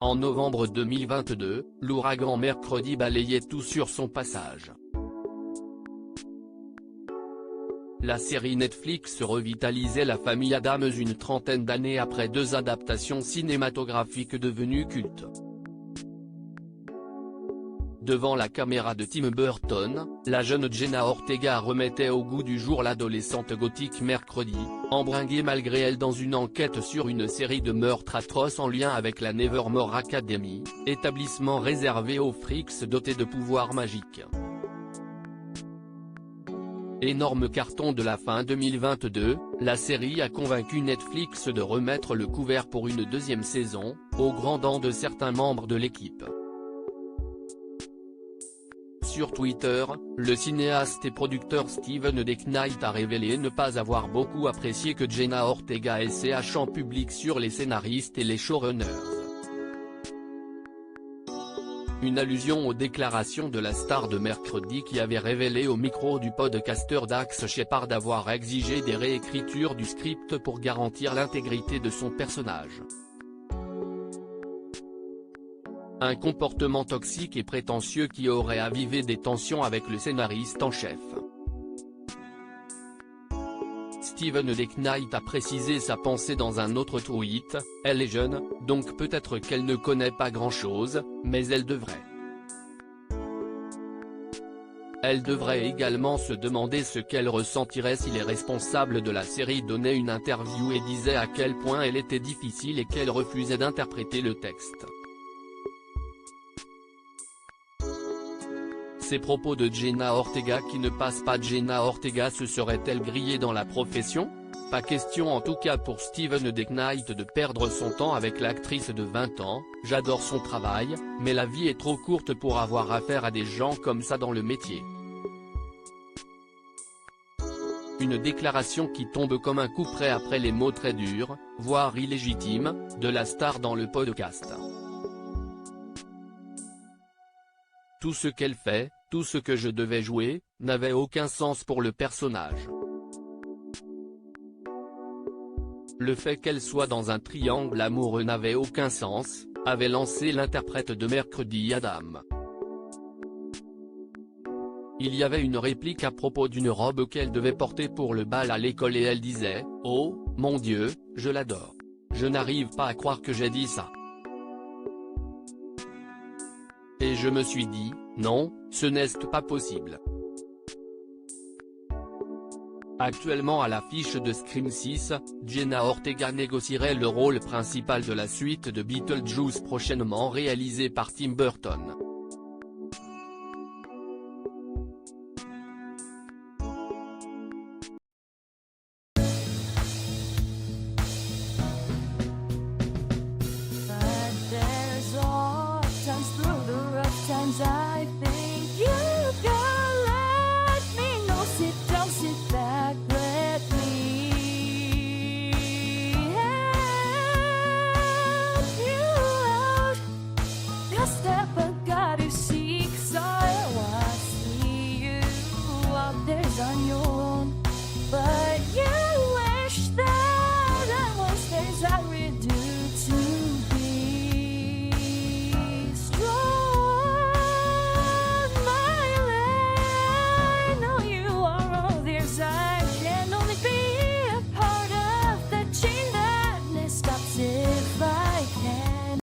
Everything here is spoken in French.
En novembre 2022, l'ouragan Mercredi balayait tout sur son passage. La série Netflix revitalisait la famille Addams une trentaine d'années après deux adaptations cinématographiques devenues cultes. Devant la caméra de Tim Burton, la jeune Jenna Ortega remettait au goût du jour l'adolescente gothique Mercredi, embringuée malgré elle dans une enquête sur une série de meurtres atroces en lien avec la Nevermore Academy, établissement réservé aux freaks dotés de pouvoirs magiques. Énorme carton de la fin 2022, la série a convaincu Netflix de remettre le couvert pour une deuxième saison, au grand dam de certains membres de l'équipe. Sur Twitter, le cinéaste et producteur Steven Knight a révélé ne pas avoir beaucoup apprécié que Jenna Ortega ch en public sur les scénaristes et les showrunners. Une allusion aux déclarations de la star de Mercredi qui avait révélé au micro du podcasteur Dax Shepard d'avoir exigé des réécritures du script pour garantir l'intégrité de son personnage. Un comportement toxique et prétentieux qui aurait avivé des tensions avec le scénariste en chef. Steven Knight a précisé sa pensée dans un autre tweet, « Elle est jeune, donc peut-être qu'elle ne connaît pas grand-chose, mais elle devrait. Elle devrait également se demander ce qu'elle ressentirait si les responsables de la série donnaient une interview et disaient à quel point elle était difficile et qu'elle refusait d'interpréter le texte. » Ces propos de Jenna Ortega qui ne passe pas. Jenna Ortega se serait-elle grillée dans la profession? Pas question en tout cas pour Steven Knight de perdre son temps avec l'actrice de 20 ans, j'adore son travail, mais la vie est trop courte pour avoir affaire à des gens comme ça dans le métier. Une déclaration qui tombe comme un coup près après les mots très durs, voire illégitimes, de la star dans le podcast. Tout ce qu'elle fait, tout ce que je devais jouer, n'avait aucun sens pour le personnage. Le fait qu'elle soit dans un triangle amoureux n'avait aucun sens, avait lancé l'interprète de Mercredi Adam. Il y avait une réplique à propos d'une robe qu'elle devait porter pour le bal à l'école et elle disait « Oh, mon Dieu, je l'adore. Je n'arrive pas à croire que j'ai dit ça. » Et je me suis dit, non, ce n'est pas possible. Actuellement à l'affiche de Scream 6, Jenna Ortega négocierait le rôle principal de la suite de Beetlejuice prochainement réalisée par Tim Burton. I think you can let me know. Sit down, sit back, let me help you out. Just step back, got to seek, so I see you out there's on your